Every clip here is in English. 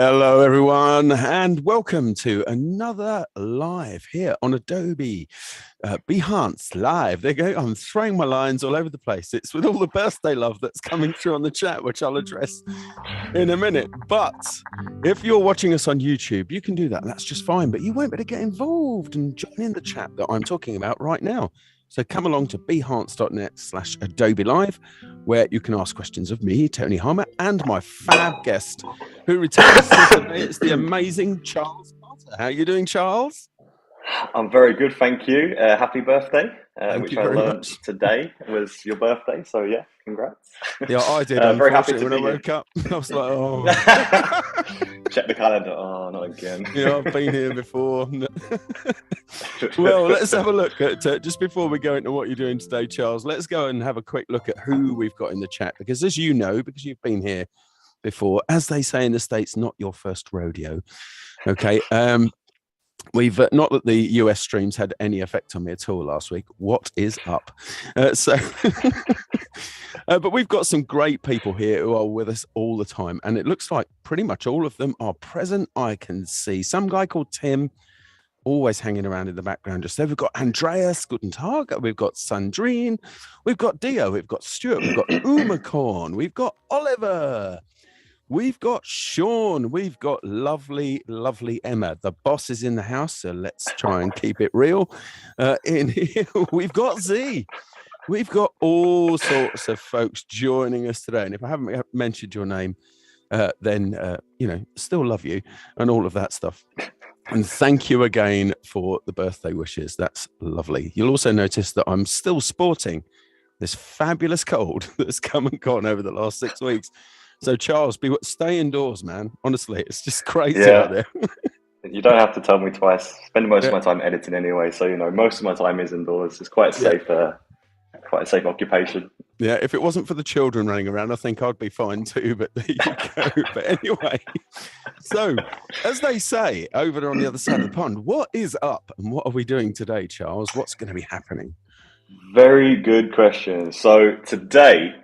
Hello, everyone, and welcome to another live here on Adobe Behance Live. There you go. I'm throwing my lines all over the place. It's with all the birthday love that's coming through on the chat, which I'll address in a minute. But if you're watching us on YouTube, you can do that. That's just fine. But you won't be able to get involved and join in the chat that I'm talking about right now. So come along to behance.net/Adobe Live, where you can ask questions of me, Tony Harmer, and my fab guest who returns today. It's the amazing Charles Potter. How are you doing, Charles? I'm very good, thank you. Happy birthday, which I learned much. Today was your birthday, so yeah, congrats. Yeah, I did. Very happy to when I be woke up, I was like, oh. Check the calendar. Oh, not again. Yeah, I've been here before. Well, let's have a look at, just before we go into what you're doing today, Charles, let's go and have a quick look at who we've got in the chat, because as you know, because you've been here before, as they say in the States, not your first rodeo. Okay. We've not that the US streams had any effect on me at all last week. What is up? But we've got some great people here who are with us all the time, and it looks like pretty much all of them are present. I can see some guy called Tim always hanging around in the background just there. We've got Andreas, guten Tag. We've got Sandrine. We've got Dio. We've got Stuart. We've got Umacorn. We've got Oliver. We've got Sean. We've got lovely, lovely Emma. The boss is in the house, so let's try and keep it real. In here, we've got Z. We've got all sorts of folks joining us today. And if I haven't mentioned your name, then, still love you and all of that stuff. And thank you again for the birthday wishes. That's lovely. You'll also notice that I'm still sporting this fabulous cold that's come and gone over the last 6 weeks. So, Charles, stay indoors, man. Honestly, it's just crazy out there. You don't have to tell me twice. Spend most of my time editing anyway, so most of my time is indoors. It's quite safe. Quite a safe occupation. Yeah, if it wasn't for the children running around, I think I'd be fine too, but there you go. But anyway, so as they say over there on the other side of the pond, what is up and what are we doing today, Charles? What's going to be happening? Very good question. So today,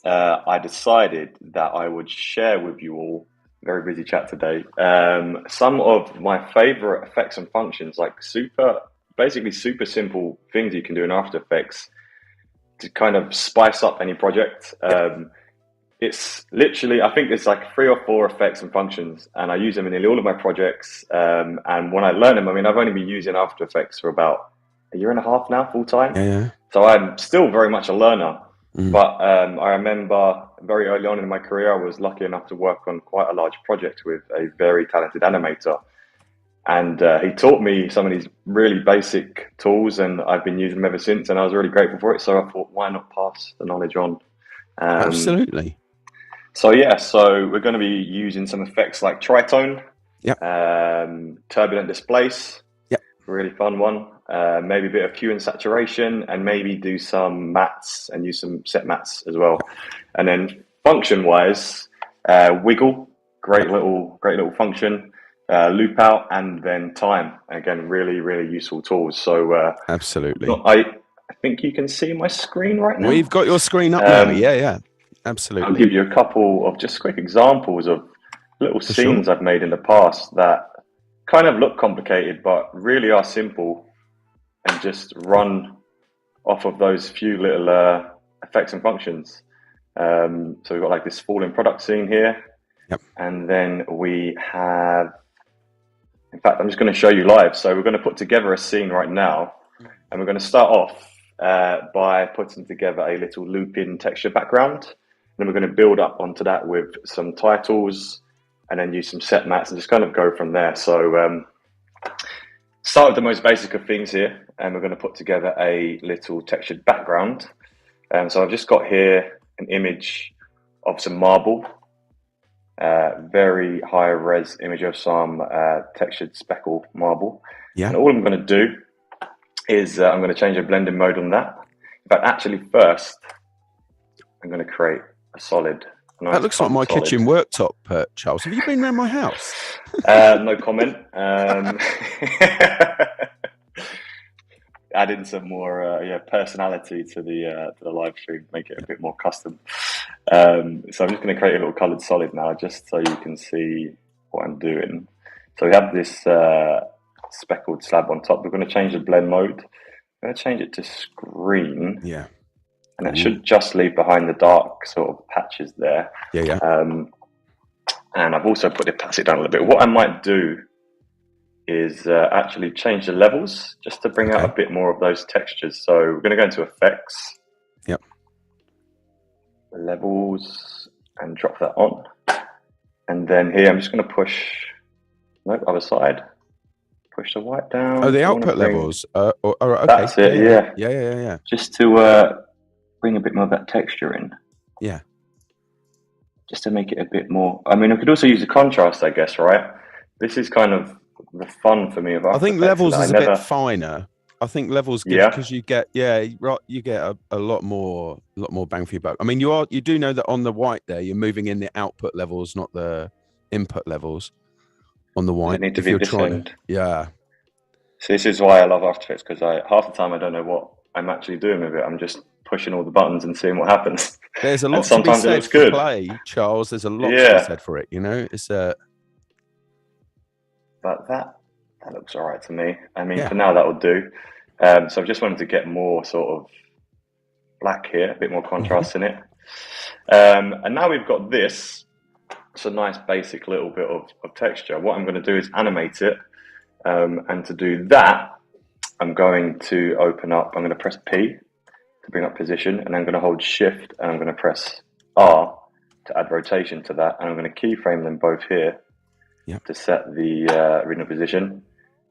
I decided that I would share with you all, very busy chat today, some of my favorite effects and functions, like basically super simple things you can do in After Effects to kind of spice up any project. It's literally, I think there's like 3 or 4 effects and functions, and I use them in nearly all of my projects. And when I learn them, I've only been using After Effects for about a year and a half now, full time. Yeah. So I'm still very much a learner. But I remember very early on in my career, I was lucky enough to work on quite a large project with a very talented animator. And he taught me some of these really basic tools, and I've been using them ever since. And I was really grateful for it. So I thought, why not pass the knowledge on? Absolutely. So we're going to be using some effects like tritone, turbulent displace, really fun one. Maybe a bit of hue and saturation, and maybe do some mattes and use some set mattes as well. And then function-wise, wiggle, great little function. Loop out, and then time. Again, really, really useful tools. So absolutely. I think you can see my screen right now. We've got your screen up now. Yeah, absolutely. I'll give you a couple of just quick examples of little scenes I've made in the past that kind of look complicated, but really are simple, and just run off of those few little effects and functions. So we've got like this falling product scene here. Yep. And then we have, in fact, I'm just going to show you live. So we're going to put together a scene right now, and we're going to start off by putting together a little loop-in texture background. And then we're going to build up onto that with some titles, and then use some set mats and just kind of go from there. So start with the most basic of things here, and we're going to put together a little textured background. So I've just got here an image of some marble, very high res image of some textured speckle marble. Yeah. And all I'm going to do is I'm going to change the blending mode on that. But actually, first, I'm going to create a solid. Nice, that looks like my solid kitchen worktop, Charles. Have you been around my house? No comment. Add in some more personality to the live stream, make it a bit more custom. So I'm just going to create a little coloured solid now, just so you can see what I'm doing. So we have this speckled slab on top. We're going to change the blend mode. I'm going to change it to screen. Yeah. And it should just leave behind the dark sort of patches there. Yeah. And I've also put the opacity down a little bit. What I might do is actually change the levels just to bring out a bit more of those textures. So we're going to go into effects. Yep. Levels, and drop that on. And then here I'm just going to push, other side. Push the white down. Oh, the output levels. Okay. That's it, yeah. Yeah. Just to bring a bit more of that texture in. Yeah. Just to make it a bit more. I mean, I could also use a contrast, I guess, right? This is kind of the fun for me of After I think Effects, levels is a bit finer. I think levels good because you get a lot more bang for your buck. I mean, you do know that on the white there, you're moving in the output levels, not the input levels on the white. They need to be discerned. Yeah. So this is why I love After Effects, because half the time I don't know what I'm actually doing with it. I'm just pushing all the buttons and seeing what happens. There's a lot to be said for play, Charles. There's a lot to be said for it. You know, it's But that looks all right to me. I mean, for now that will do. So I just wanted to get more sort of black here, a bit more contrast in it. And now we've got this. It's a nice basic little bit of texture. What I'm going to do is animate it. And to do that, I'm going to open up, I'm going to press P to bring up position, and I'm going to hold Shift and I'm going to press R to add rotation to that. And I'm going to keyframe them both here to set the original position.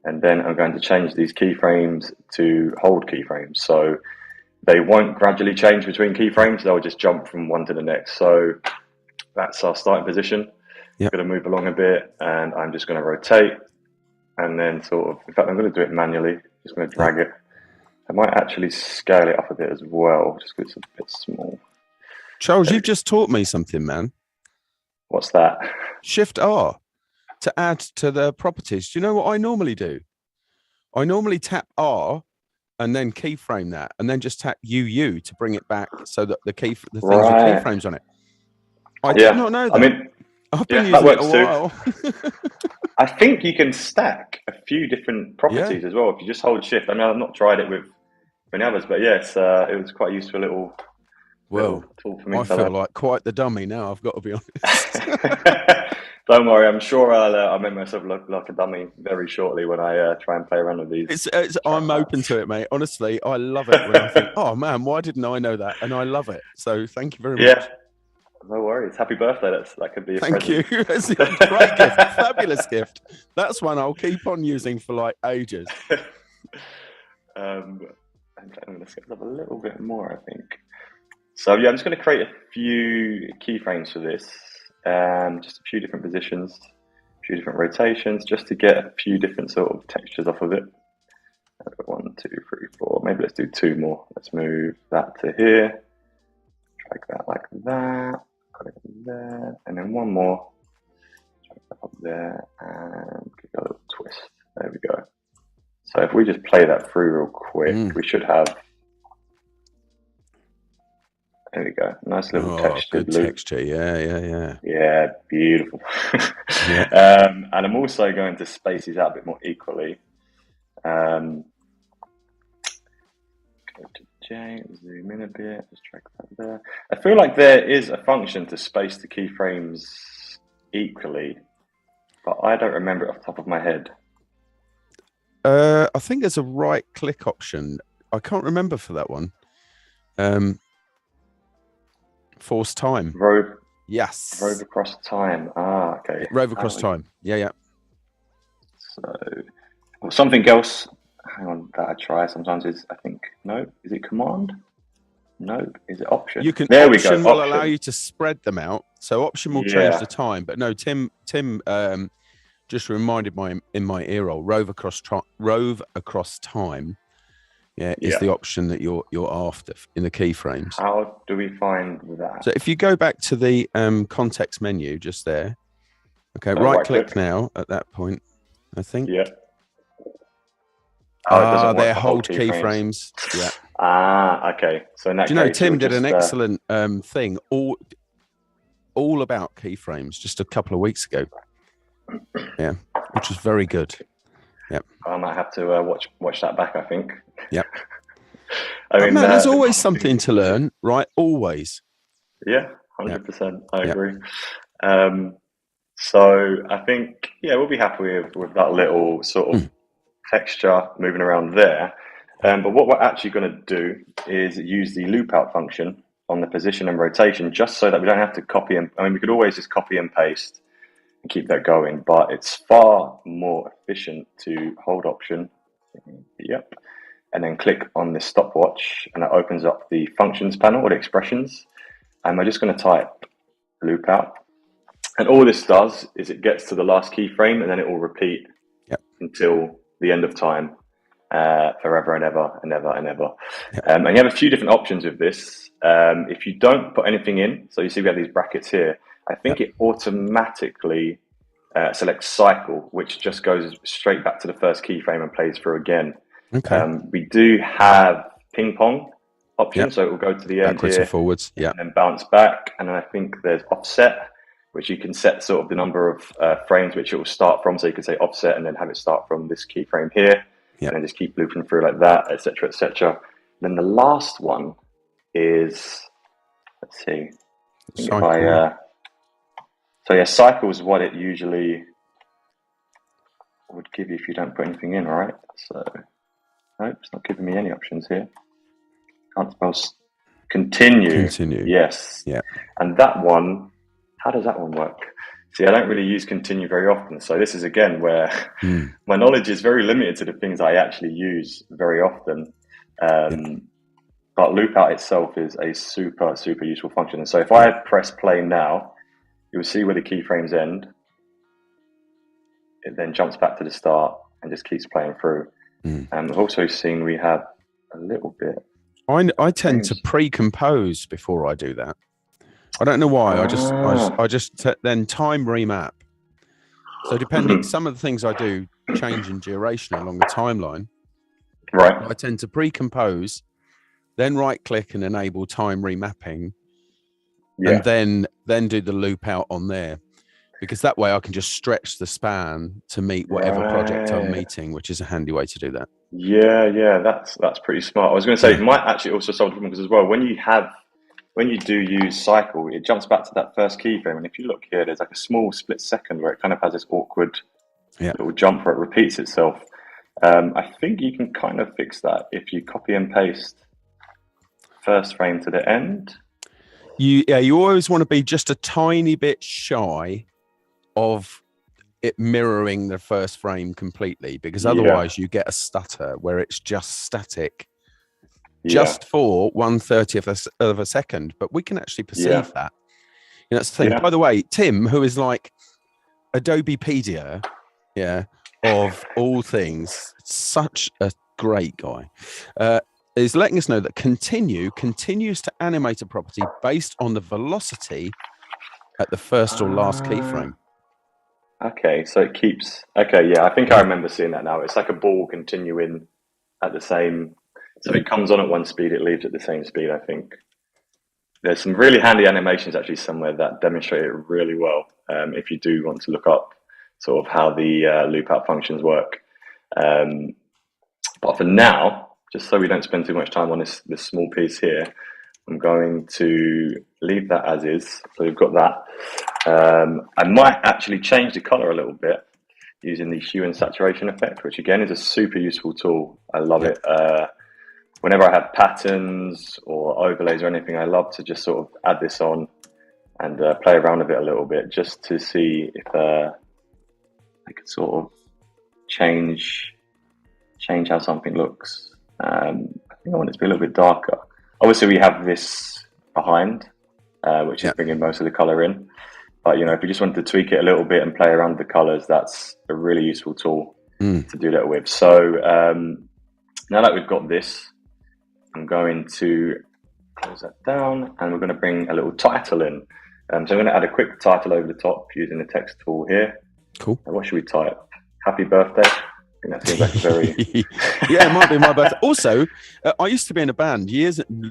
And then I'm going to change these keyframes to hold keyframes. So they won't gradually change between keyframes. They'll just jump from one to the next. So that's our starting position. I'm going to move along a bit and I'm just going to rotate. And then sort of, in fact, I'm going to do it manually. Just going to drag it. I might actually scale it up a bit as well, just because it's a bit small. Charles, you've just taught me something, man. What's that? Shift R to add to the properties. Do you know what I normally do? I normally tap R and then keyframe that, and then just tap UU to bring it back so that the things with keyframes on it. I did not know that. I mean, I've been using it a while. I think you can stack a few different properties as well if you just hold Shift. I mean, I've not tried it with any others, but yes, it was quite a useful little tool for me. I feel like quite the dummy now, I've got to be honest. Don't worry, I'm sure I'll make myself look like a dummy very shortly when I try and play around with these. I'm open to it, mate. Honestly, I love it when I think, oh man, why didn't I know that? And I love it. So thank you very much. Yeah. No worries. Happy birthday. That could be a present. Thank you. It's a great gift. Fabulous gift. That's one I'll keep on using for like ages. I'm going to scale up a little bit more, I think. So yeah, I'm just going to create a few keyframes for this. Just a few different positions, a few different rotations, just to get a few different sort of textures off of it. 1, 2, 3, 4. Maybe let's do 2 more. Let's move that to here. Drag that like that. Put it there, and then 1 more. Drag that up there, and give it a little twist. There we go. So if we just play that through real quick, we should have. There we go. Nice little textured loop. Texture, yeah. Yeah, beautiful. And I'm also going to space these out a bit more equally. Go to J, zoom in a bit, just drag that there. I feel like there is a function to space the keyframes equally, but I don't remember it off the top of my head. I think there's a right-click option. I can't remember for that one. Force time. Yes. Rove across time. Ah, okay. Rove across time. Yeah. So Well, something else, hang on, that I try sometimes is, I think, no, is it command? No, is it option? You can There we go, option will allow option. you to spread them out. So option will change the Yeah, time. But no, Tim just reminded my in my ear roll, rove across time. Yeah, is yeah. the option that you're after in the keyframes. How do we find that? So if you go back to the context menu just there, okay, So right right click click. now at that point, I think. Yeah. Oh, it doesn't They're want to hold hold keyframes. keyframes. Yeah. Ah, okay. So in Do that you know case, you'll Tim did an just excellent thing all about keyframes just a couple of weeks ago. Yeah, which was very good. Yeah. I might have to watch that back, I think. Yeah. I But mean, man, there's the always common something thing, to learn, right? Always. yeah, Yeah. 100%. I Yeah. agree. Um, so I think, yeah, we'll be happy with that little sort of texture moving around there. But what we're actually going to do is use the loop out function on the position and rotation, just so that we don't have to copy and, I mean, we could always just copy and paste and keep that going, but it's far more efficient to hold option. Yep. And then click on the stopwatch, and it opens up the functions panel or the expressions. And we're just going to type loop out. And all this does is it gets to the last keyframe, and then it will repeat until the end of time, forever and ever and ever and ever. And you have a few different options with this. If you don't put anything in, so you see we have these brackets here, I think it automatically selects cycle, which just goes straight back to the first keyframe and plays through again. Okay. We do have ping pong option, so it will go to the end Backwards here and forwards. Yeah. and then bounce back. And then I think there's offset, which you can set sort of the number of frames which it will start from. So you can say offset and then have it start from this keyframe here, Yeah. and then just keep looping through like that, etc., etc. Then the last one is, let's see, I think if Cycle. so yeah, cycle is what it usually would give you if you don't put anything in, all right? So, nope, it's not giving me any options here. Can't spell continue. Yes. Yeah. And that one, how does that one work? See, I don't really use continue very often. So this is again where my knowledge is very limited to the things I actually use very often. But loop out itself is a super, super useful function. And so if I press play now, you'll see where the keyframes end. It then jumps back to the start and just keeps playing through. And I've also seen we have a little bit. I tend to pre-compose before I do that. I don't know why. I just then time remap. So depending, some of the things I do change in duration along the timeline. Right. I tend to pre-compose, then right-click and enable time remapping, and then do the loop out on there, because that way I can just stretch the span to meet whatever project I'm meeting, which is a handy way to do that. Yeah, that's pretty smart. I was going to say it might actually also solve the problem because as well when you do use cycle, it jumps back to that first keyframe, and if you look here, there's like a small split second where it kind of has this awkward little jump where it repeats itself. I think you can kind of fix that if you copy and paste first frame to the end. You always want to be just a tiny bit shy of it mirroring the first frame completely, because otherwise you get a stutter where it's just static, just for 1/30th of a second. But we can actually perceive that. You know, that's the thing. By the way, Tim, who is like Adobepedia, of all things, such a great guy, is letting us know that continues to animate a property based on the velocity at the first or last keyframe. Okay, so it keeps. Okay, yeah, I think I remember seeing that now. It's like a ball continuing at the same. So it comes on at one speed, it leaves at the same speed. I think there's some really handy animations actually somewhere that demonstrate it really well. If you do want to look up sort of how the loop out functions work. But for now, just so we don't spend too much time on this small piece here, I'm going to leave that as is. So we've got that. I might actually change the color a little bit using the hue and saturation effect, which again is a super useful tool. I love it. Whenever I have patterns or overlays or anything, I love to just sort of add this on and play around with it a little bit just to see if I could sort of change change how something looks. I think I want it to be a little bit darker. Obviously, we have this behind, which is bringing most of the color in. But, if you just wanted to tweak it a little bit and play around with the colors, that's a really useful tool to do that with. So now that we've got this, I'm going to close that down, and we're going to bring a little title in. So I'm going to add a quick title over the top using the text tool here. Cool. And what should we type? Happy birthday. I think that seems like a very... Yeah, it might be my birthday. Also, I used to be in a band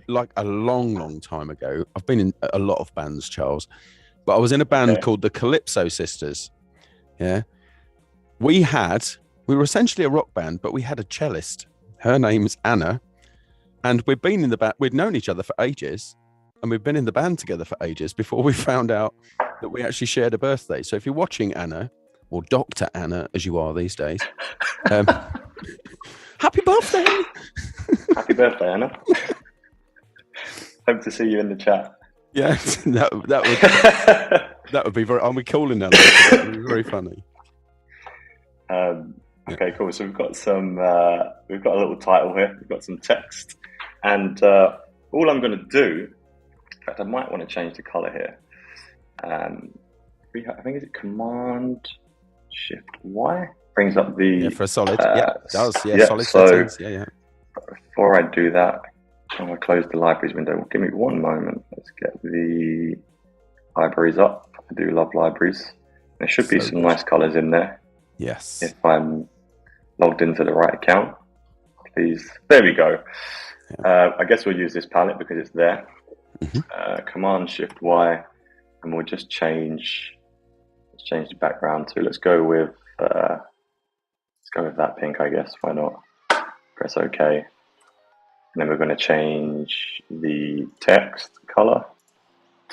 like a long time ago. I've been in a lot of bands, Charles, but I was in a band called the Calypso Sisters. Yeah. We were essentially a rock band, but we had a cellist. Her name's Anna. And we'd been in the band, we'd known each other for ages, and we'd been in the band together for ages before we found out that we actually shared a birthday. So if you're watching Anna, or Dr. Anna, as you are these days, happy birthday! Happy birthday, Anna. Hope to see you in the chat. Yeah, that would be very. I'll be calling that. That would be very funny. Okay, cool. So we've got we've got a little title here. We've got some text, and all I'm going to do. In fact, I might want to change the color here. I think it's Command Shift Y brings up the for a solid. It does. Solid so settings. Yeah. Before I do that, I'm going to close the libraries window. Give me one moment. Let's get the libraries up. I do love libraries. There should be some nice colors in there. Yes. If I'm logged into the right account, please. There we go. Yeah. I guess we'll use this palette because it's there. Command Shift Y, and we'll just change the background to. Let's go with that pink, I guess. Why not? Press OK, and then we're going to change the text color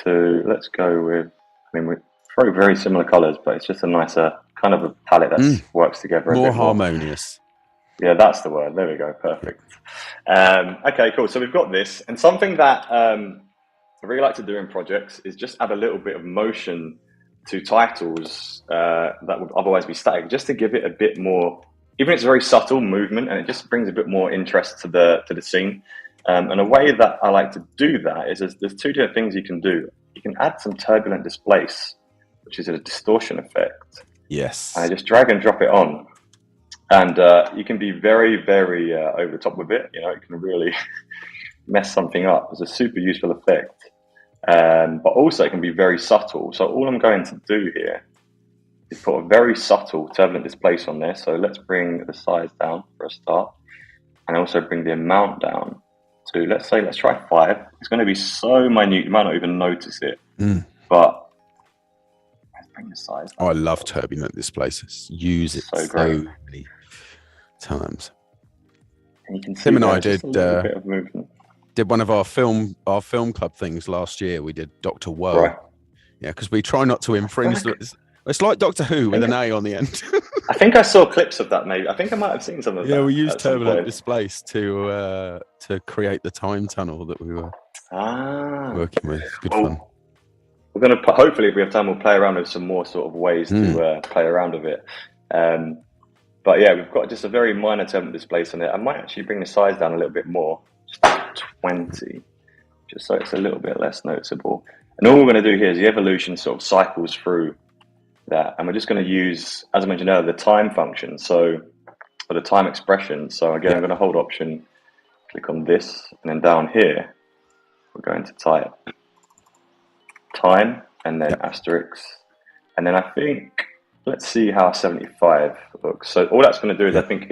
to. Let's go with. I mean, we throw very similar colors, but it's just a nicer kind of a palette that works together. More harmonious. Yeah, that's the word. There we go. Perfect. Okay, cool. So we've got this, and something that I really like to do in projects is just add a little bit of motion to titles that would otherwise be static, just to give it a bit more, even if it's very subtle movement, and it just brings a bit more interest to the scene. And a way that I like to do that is there's two different things you can do. You can add some turbulent displace, which is a distortion effect. Yes. I just drag and drop it on, and you can be very, very over the top with it. It can really mess something up. It's a super useful effect, but also it can be very subtle. So all I'm going to do here is put a very subtle turbulent displace on there. So let's bring the size down for a start, and also bring the amount down to, let's try 5. It's going to be so minute you might not even notice it, but bring the size down. I love turbulent displaces. Use it so many times. And you can see Tim and I did one of our film club things last year. We did Dr. Woe. Right. Yeah, because we try not to infringe. It's like Doctor Who with an A on the end. I think I saw clips of that. Maybe I think I might have seen some of that. Yeah, we used turbulent displace to create the time tunnel that we were working with. It's good fun. We're going to hopefully, if we have time, we'll play around with some more sort of ways to play around with it. But yeah, we've got just a very minor turbulent displace on it. I might actually bring the size down a little bit more, just 20, just so it's a little bit less noticeable. And all we're going to do here is the evolution sort of cycles through that, and we're just going to use, as I mentioned earlier, the time function. So, or the time expression. So again, I'm going to hold Option, click on this, and then down here, we're going to type time and then asterisk, and then I think let's see how 75 looks. So all that's going to do is I think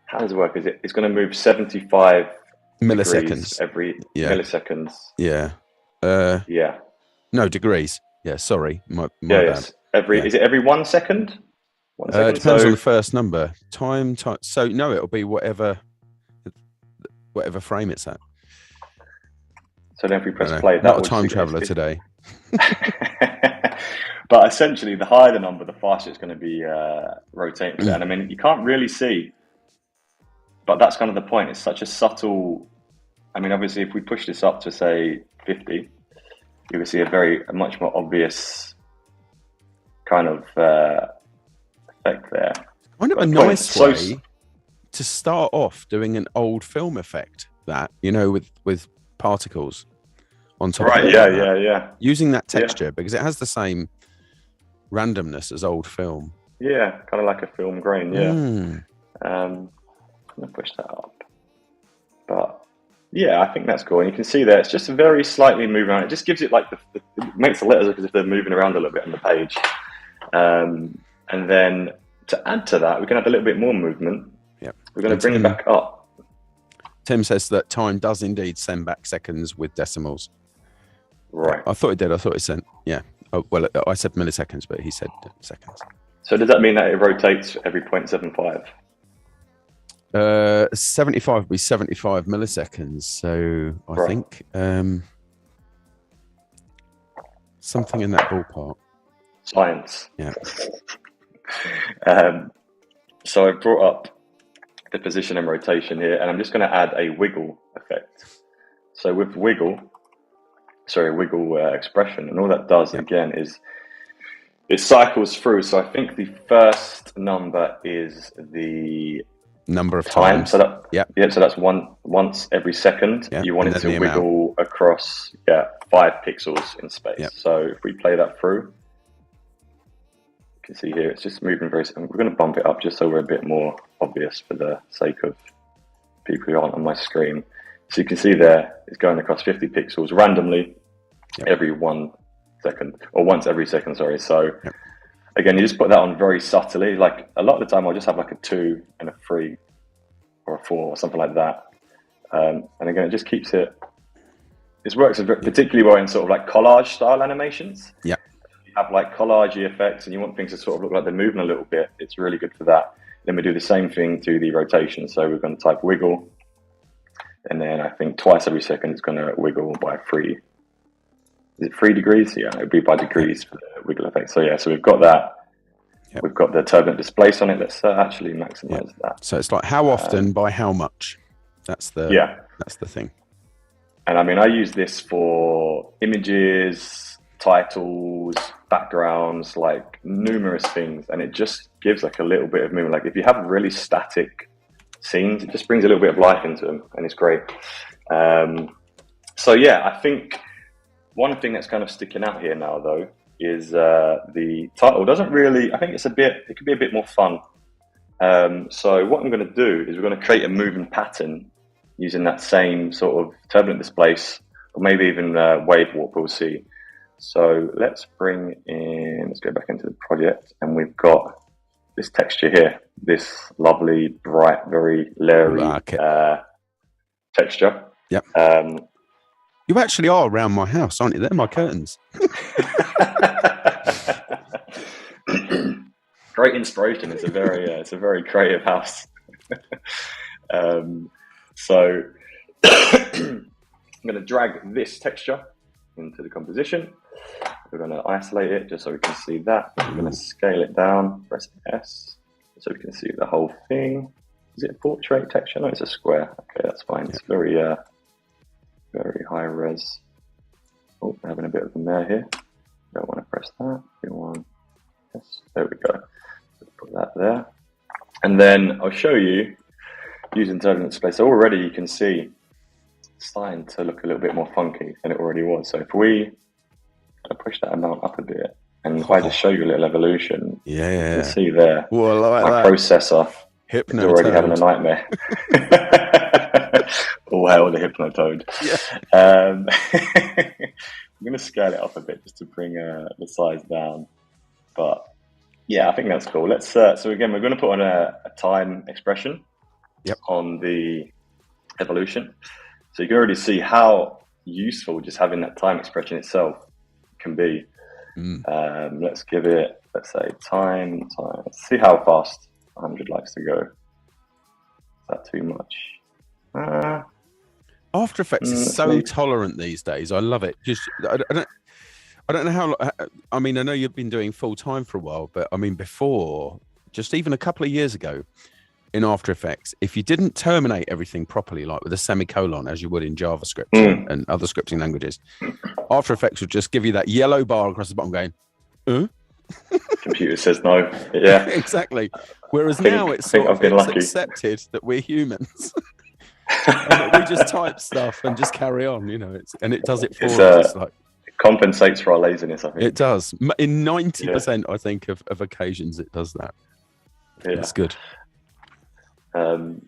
how does it work? It's going to move 75 milliseconds every milliseconds. No, degrees. Yeah, sorry, my bad. Is it every 1 second? 1 second. It depends on the first number. Time. So no, it'll be whatever frame it's at. So then if we press play, not a time traveler today. But essentially, the higher the number, the faster it's going to be rotating. And I mean, you can't really see, but that's kind of the point. It's such a subtle. I mean, obviously, if we push this up to say 50, you can see a much more obvious kind of effect there. Kind of a nice way to start off doing an old film effect, that, you know, with particles on top Right. of Yeah. like that, Yeah. using that Yeah. texture because it has the same randomness as old film. Yeah. Kind of like a film grain. Yeah. Mm. I'm gonna push that up, but yeah, I think that's cool. And you can see there, it's just very slightly moving around. It just gives it like it makes the letters look as if they're moving around a little bit on the page. And then to add to that, we're gonna add a little bit more movement. Yep. We're gonna bring it back up. Tim says that time does indeed send back seconds with decimals. Right. I thought it did. I thought it sent. Yeah. Oh, well, I said milliseconds, but he said seconds. So does that mean that it rotates every 0.75? 75 would be 75 milliseconds. So I think something in that ballpark. Science. Yeah. So I brought up the position and rotation here, and I'm just going to add a wiggle effect. So with wiggle expression, and all that does again is it cycles through. So I think the first number is the number of time. times. So that so that's once every second. You want it to wiggle across 5 pixels in space. So if we play that through, you can see here it's just moving very. We're going to bump it up just so we're a bit more obvious for the sake of people who aren't on my screen. So you can see there it's going across 50 pixels randomly every 1 second, or once every second. Sorry. So again, you just put that on very subtly. Like a lot of the time, I'll just have like a 2 and a 3 or a 4 or something like that. And again, it just keeps it. This works particularly well in sort of like collage style animations. Yeah. You have like collagey effects, and you want things to sort of look like they're moving a little bit. It's really good for that. Then we do the same thing to the rotation. So we're going to type wiggle, and then I think twice every second it's going to wiggle by 3. Is it 3 degrees? Yeah, it would be by degrees for the wiggle effect. So so we've got that. Yep. We've got the turbulent displace on it. Let's actually maximize that. So it's like how often by how much. That's the thing. And I mean, I use this for images, titles, backgrounds, like numerous things, and it just gives like a little bit of movement. Like if you have really static scenes, it just brings a little bit of life into them, and it's great. So I think one thing that's kind of sticking out here now, though, is the title doesn't really. I think it could be a bit more fun. So what I'm going to do is we're going to create a moving pattern using that same sort of turbulent displace, or maybe even wave warp. We'll see. So let's go back into the project, and we've got this texture here, this lovely, bright, very layering texture. Yep. You actually are around my house, aren't you? They're my curtains. Great inspiration. It's a very creative house. So I'm going to drag this texture into the composition. We're going to isolate it just so we can see that. We're going to scale it down, press S, so we can see the whole thing. Is it a portrait texture? No, it's a square. Okay, that's fine. It's very high res. Oh, we're having a bit of a mare here. Don't want to press that. Yes, there we go. Put that there. And then I'll show you using turbulent display. So already you can see it's starting to look a little bit more funky than it already was. So if we push that amount up a bit, and if I just show you a little evolution, you can see there, my processor is already having a nightmare. All hail the Hypnotoad. I'm going to scale it up a bit just to bring the size down. But I think that's cool. Let's. So again, we're going to put on a time expression on the evolution. So you can already see how useful just having that time expression itself can be. Let's give it, let's say, time. Let's see how fast 100 likes to go. Is that too much? After Effects is so tolerant these days. I love it. Just I don't know how. I mean, I know you've been doing full time for a while, but I mean, before, just even a couple of years ago, in After Effects, if you didn't terminate everything properly, like with a semicolon, as you would in JavaScript and other scripting languages, After Effects would just give you that yellow bar across the bottom, going, Computer says no. Yeah, Exactly. Whereas I now think it's I think sort I've of been it's lucky. accepted that we're humans and that we just type stuff and just carry on, and it does it It's for us. It's like it compensates for our laziness, I it think. does. In Yeah, 90%, I think, of occasions, it does that. yeah. It's good. Um,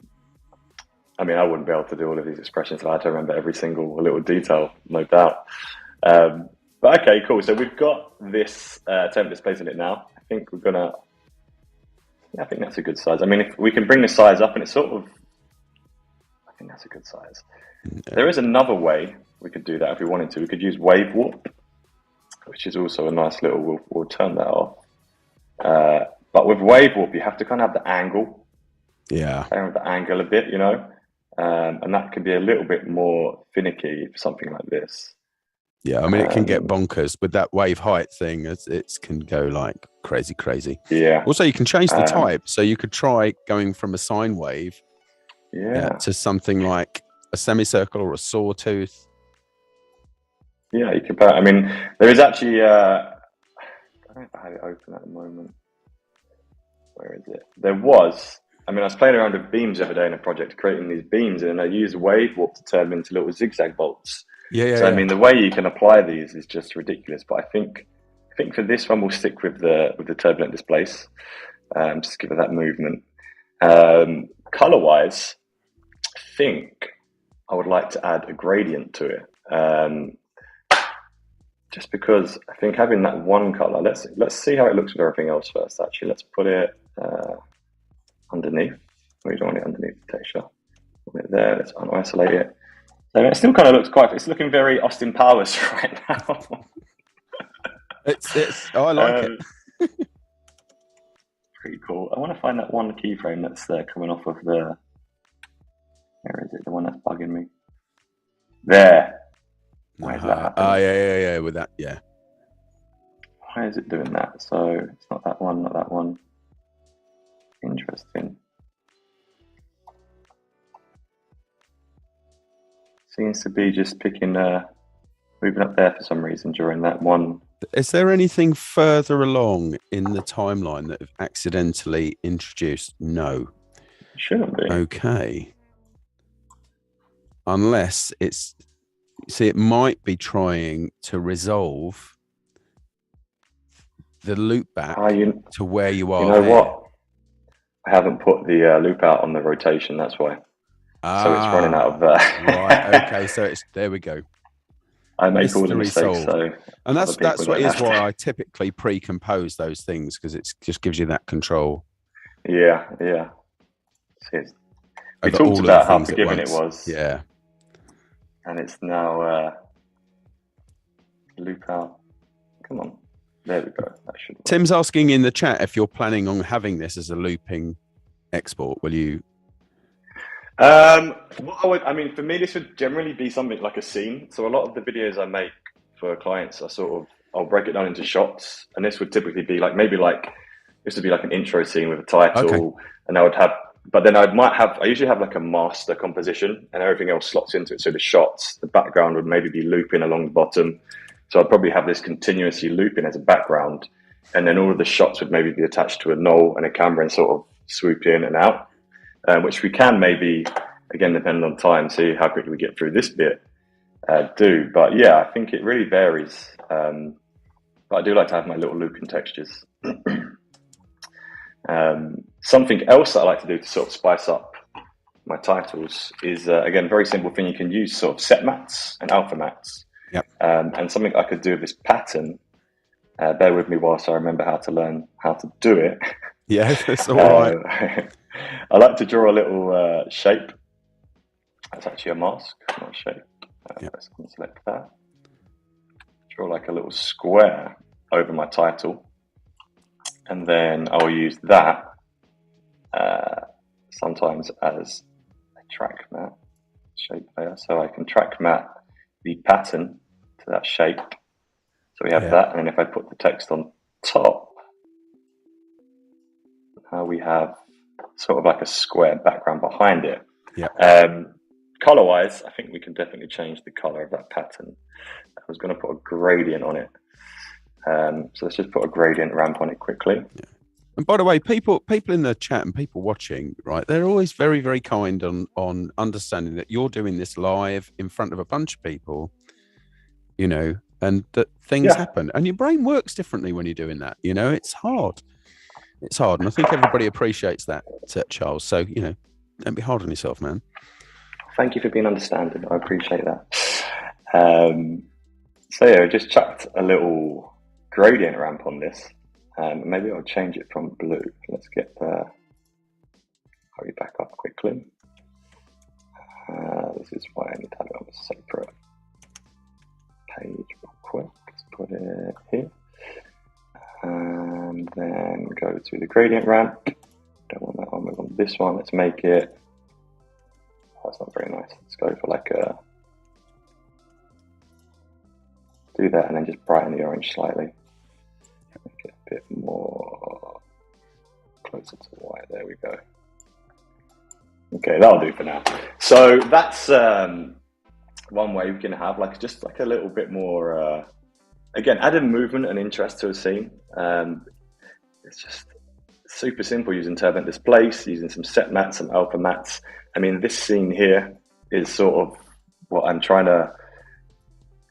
I mean, I wouldn't be able to do all of these expressions if I had to remember every single little detail, no doubt. But okay, cool. So we've got this template displays in it now. I think we're gonna. Yeah, I think that's a good size. I mean, if we can bring the size up, and it's sort of. I think that's a good size. Yeah. There is another way we could do that if we wanted to. We could use wave warp, which is also a nice little. We'll turn that off. But with wave warp, you have to kind of have the angle. Yeah. Play with the angle a bit, and that can be a little bit more finicky for something like this. Yeah, I mean, it can get bonkers with that wave height thing. It can go like crazy. Yeah. Also, you can change the type. So you could try going from a sine wave to something like a semicircle or a sawtooth. Yeah, you can put. I mean, there is actually. I don't know if I have it open at the moment. Where is it? There was. I mean, I was playing around with beams the other day in a project, creating these beams, and I used wave warp to turn them into little zigzag bolts. Yeah. I mean, the way you can apply these is just ridiculous. But I think for this one, we'll stick with the turbulent displace. Just give it that movement. Color wise, I think I would like to add a gradient to it. Just because I think having that one color, let's see how it looks with everything else first. Actually, let's put it underneath. We don't want it underneath the texture. Put it there. Let's unisolate it. So it still kind of looks quite. It's looking very Austin Powers right now. I like it. Pretty cool. I want to find that one keyframe that's coming off of the. Where is it? The one that's bugging me. There. Why is that happening? Oh, yeah. With that, yeah. Why is it doing that? So it's not that one, not that one. Interesting. Seems to be just picking, moving up there for some reason during that one. Is there anything further along in the timeline that have accidentally introduced? No. Shouldn't be. Okay. Unless it's. See, it might be trying to resolve the loop back to where you are. You know what? I haven't put the loop out on the rotation. That's why. So it's running out of that. Right. Okay. So there we go. I make all the mistakes. So, and that's what is why I typically pre-compose those things, because it just gives you that control. Yeah. We talked about how forgiving it was. Yeah. And it's now loop out. Come on. There we go. That should work. Tim's asking in the chat if you're planning on having this as a looping export. Will you? I mean, for me, this would generally be something like a scene. So a lot of the videos I make for clients are I'll break it down into shots, and this would typically be this would be like an intro scene with a title, and I would have. But then I usually have like a master composition, and everything else slots into it. So the background would maybe be looping along the bottom. So I'd probably have this continuously looping as a background, and then all of the shots would maybe be attached to a knoll and a camera and sort of swoop in and out, which we can maybe, again, depending on time, see how quickly we get through this bit, do. But yeah, I think it really varies. But I do like to have my little looping textures. Something else that I like to do to sort of spice up my titles is, again, very simple thing. You can use sort of set mats and alpha mats. Yep. And something I could do with this pattern, bear with me whilst I remember how to learn how to do it. Yeah, that's all right. I like to draw a little shape. That's actually a mask, not a shape. Let's unselect that. Draw like a little square over my title. And then I'll use that sometimes as a track mat shape layer. So I can track mat the pattern to that shape. So we have that. And then if I put the text on top, now we have sort of like a square background behind it. Color wise, I think we can definitely change the color of that pattern. I was going to put a gradient on it. So let's just put a gradient ramp on it quickly. And by the way, people in the chat and people watching, right? They're always very, very kind on understanding that you're doing this live in front of a bunch of people, you know, and that things happen. And your brain works differently when you're doing that. You know, it's hard. It's hard, and I think everybody appreciates that, Charles. So, you know, don't be hard on yourself, man. Thank you for being understanding. I appreciate that. So yeah, I just chucked a little gradient ramp on this. Maybe I'll change it from blue. Let's get the hurry back up quickly. This is why I need to have it on a separate page real quick. Let's put it here. And then go to the gradient ramp. Don't want that one, move on to this one. Let's make it, that's not very nice. Let's go for like a, do that and then just brighten the orange slightly. Make it a bit more closer to white. There we go. Okay, that'll do for now. So that's one way we can have like just like a little bit more, again, added movement and interest to a scene. It's just super simple using turbulent displace, using some set mats, some alpha mats. I mean, this scene here is sort of what I'm trying to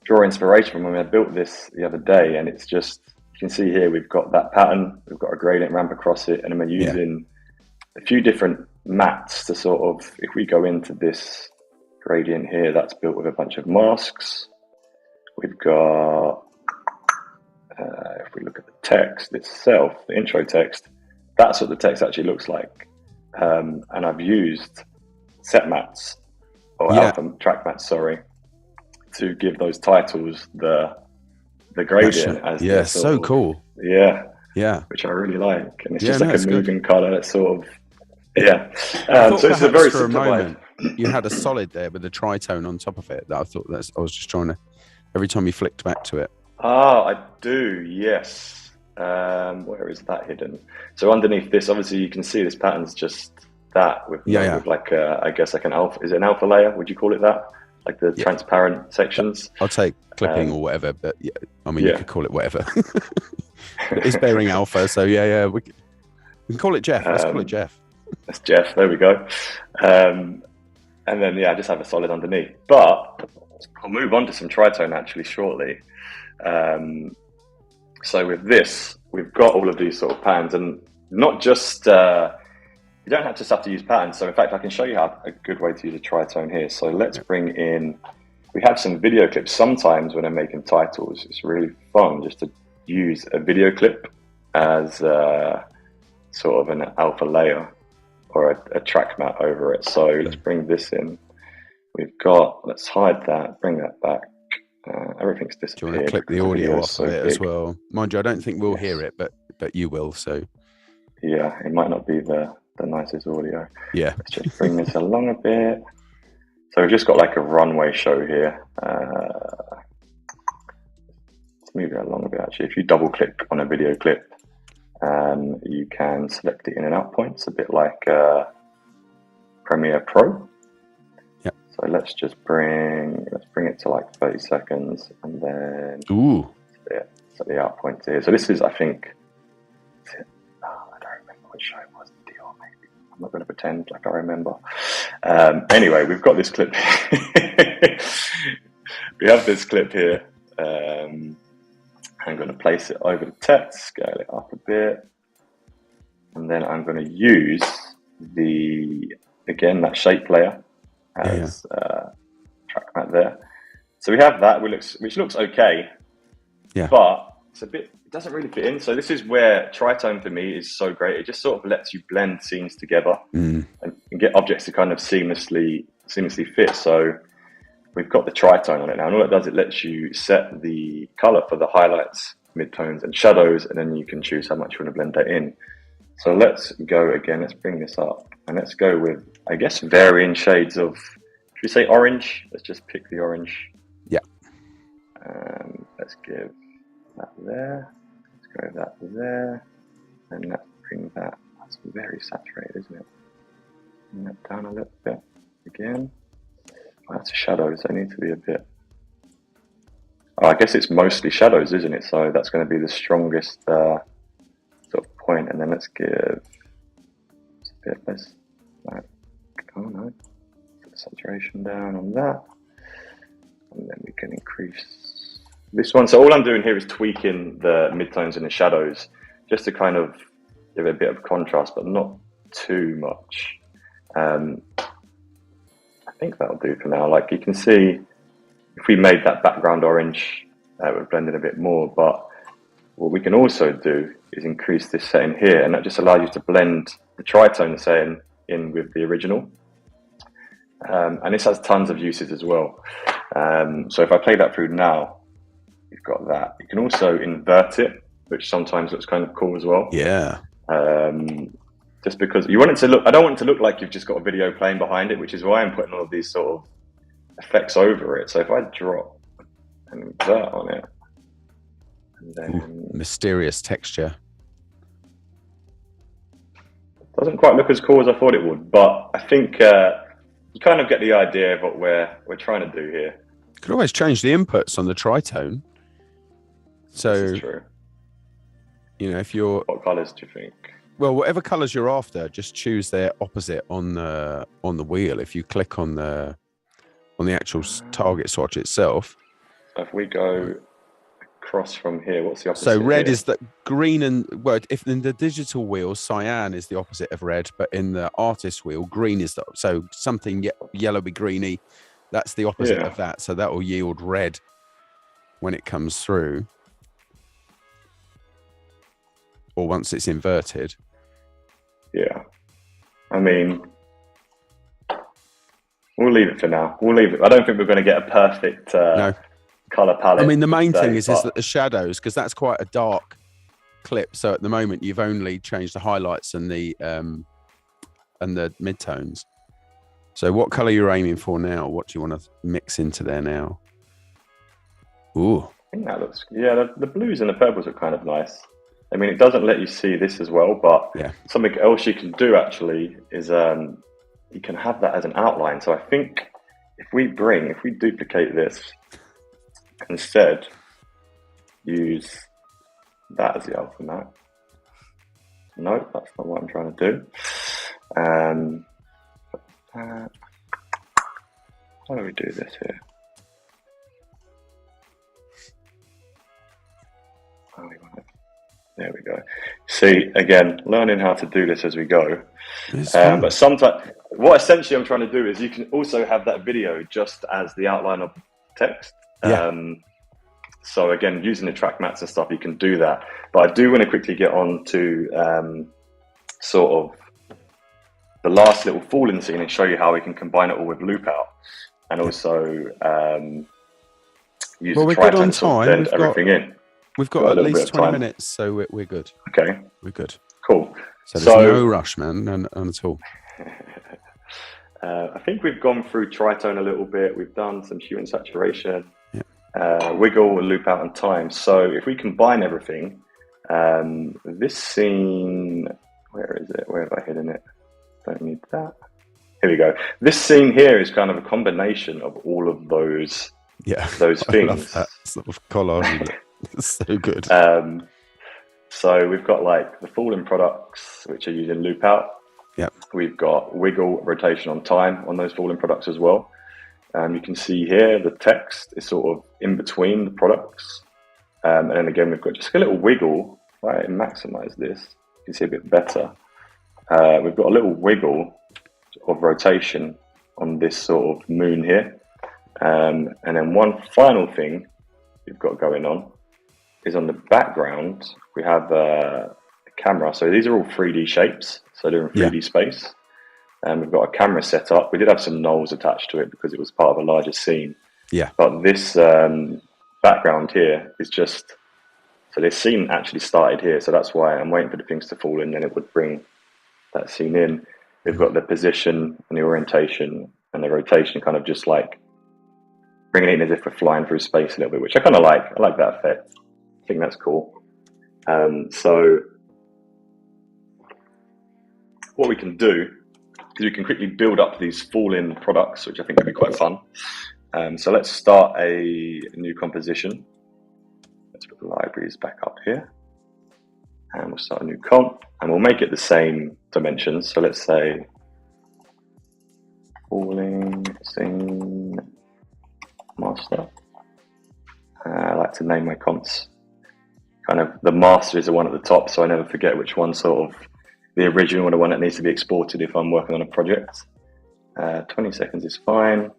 draw inspiration from when I built this the other day. And it's just, you can see here, we've got that pattern, we've got a gradient ramp across it, and I'm using a few different mats to sort of, if we go into this gradient here, that's built with a bunch of masks. We've got, if we look at the text itself, the intro text, that's what the text actually looks like. And I've used set mats, or alpha track mats, sorry, to give those titles the gradient. As so cool. Yeah, which I really like. And it's just like a moving color. It's sort of, so it's a very simplified. You had a solid there with the tritone on top of it. That I was just trying to, every time you flicked back to it. Ah, I do, yes. Where is that hidden? So underneath this, obviously you can see this pattern's just that with like I guess like an alpha. Is it an alpha layer? Would you call it that? Like the transparent sections? I'll take clipping or whatever, but I mean you could call it whatever. It's bearing alpha, so we can call it Jeff. Let's call it Jeff. That's Jeff. There we go. And then I just have a solid underneath. But I'll move on to some tritone actually shortly. So with this, we've got all of these sort of patterns, and not just you don't just have to use patterns. So in fact, I can show you how a good way to use a tritone here. So let's bring in, we have some video clips. Sometimes when I'm making titles, it's really fun just to use a video clip as sort of an alpha layer or a track mat over it. So let's bring this in. We've got, let's hide that, bring that back. Everything's disappeared. Do you want to clip the audio off of it as well? Mind you, I don't think we'll hear it, but you will. So yeah, it might not be the nicest audio. Yeah. Let's just bring this along a bit. So we've just got like a runway show here. Let's move it along a bit actually. If you double click on a video clip, you can select the in and out points, a bit like Premiere Pro. Yeah. So let's bring it to like 30 seconds and then set the out point here. So this is, I think, I don't remember which show it was. Deal, maybe. I'm not going to pretend like I remember. Anyway, we've got this clip. We have this clip here. I'm going to place it over the text, scale it up a bit, and then I'm going to use that shape layer as track mat there. So we have that, which looks okay, but it doesn't really fit in. So this is where tritone for me is so great. It just sort of lets you blend scenes together and get objects to kind of seamlessly fit. So we've got the tritone on it now, and all it does, it lets you set the color for the highlights, midtones, and shadows, and then you can choose how much you want to blend that in. So let's go again, let's bring this up, and let's go with, I guess, varying shades of, should we say orange? Let's just pick the orange. Yeah. Let's give that there, let's go that there, and let's bring that, that's very saturated, isn't it? Bring that down a little bit again. That's shadows, they need to be a bit, Oh, I guess it's mostly shadows, isn't it? So that's going to be the strongest sort of point. And then let's give a bit less. Like, oh no, put the saturation down on that, and then we can increase this one. So all I'm doing here is tweaking the midtones and the shadows, just to kind of give it a bit of contrast, but not too much. I think that'll do for now. Like you can see, if we made that background orange, it would blend in a bit more. But what we can also do is increase this setting here, and that just allows you to blend the tritone setting in with the original. And this has tons of uses as well. So if I play that through now, you've got that. You can also invert it, which sometimes looks kind of cool as well. Yeah. Just because you want it to look, I don't want it to look like you've just got a video playing behind it, which is why I'm putting all of these sort of effects over it. So if I drop and invert on it, and then mysterious texture. Doesn't quite look as cool as I thought it would, but I think you kind of get the idea of what we're trying to do here. You could always change the inputs on the tritone. So, this is true. You know, if you're, what colors do you think? Well, whatever colors you're after, just choose their opposite on the wheel. If you click on the actual target swatch itself. So if we go across from here, what's the opposite? So red here? is the green, and well, if in the digital wheel, cyan is the opposite of red, but in the artist wheel, green is so something yellowy greeny. That's the opposite of that. So that will yield red when it comes through, or once it's inverted. Yeah, I mean, we'll leave it for now. We'll leave it. I don't think we're going to get a perfect no. color palette. I mean, the main thing is that the shadows, because that's quite a dark clip. So at the moment, you've only changed the highlights and the midtones. So what color you're aiming for now? What do you want to mix into there now? Ooh, I think that looks. Yeah, the blues and the purples are kind of nice. I mean, it doesn't let you see this as well, but something else you can do actually is you can have that as an outline. So I think if we duplicate this, instead use that as the alpha map. No, that's not what I'm trying to do. How do we do this here? There we go. See, again, learning how to do this as we go. But sometimes, what essentially I'm trying to do is you can also have that video just as the outline of text. Yeah. So again, using the track mats and stuff, you can do that. But I do want to quickly get on to sort of the last little falling scene and show you how we can combine it all with loop out, and also use the tritone to blend everything in. We've got at least 20 minutes, so we're good. Okay. We're good. Cool. So there's no rush, man, none at all. I think we've gone through tritone a little bit. We've done some hue and saturation, wiggle, loop out, and time. So if we combine everything, this scene, where is it? Where have I hidden it? Don't need that. Here we go. This scene here is kind of a combination of all of those things. I love that sort of collage. It's so good. So we've got like the falling products, which are using loop out. Yeah. We've got wiggle, rotation on time on those falling products as well. You can see here the text is sort of in between the products. And then again, we've got just a little wiggle. If I maximize this, you can see a bit better. We've got a little wiggle of rotation on this sort of moon here. And then one final thing we've got going on is on the background, we have a camera. So these are all 3D shapes. So they're in 3D space. And we've got a camera set up. We did have some nulls attached to it because it was part of a larger scene. Yeah. But this background here is just, so this scene actually started here. So that's why I'm waiting for the things to fall in, then it would bring that scene in. We've got the position and the orientation and the rotation kind of just like bringing it in as if we're flying through space a little bit, which I kind of like. I like that effect. I think that's cool. So what we can do is we can quickly build up these fall-in products, which I think would be quite fun. So let's start a new composition. Let's put the libraries back up here. And we'll start a new comp. And we'll make it the same dimensions. So let's say falling scene master. I like to name my comps. Kind of the master is the one at the top, so I never forget which one sort of the original or the one that needs to be exported if I'm working on a project. 20 seconds is fine.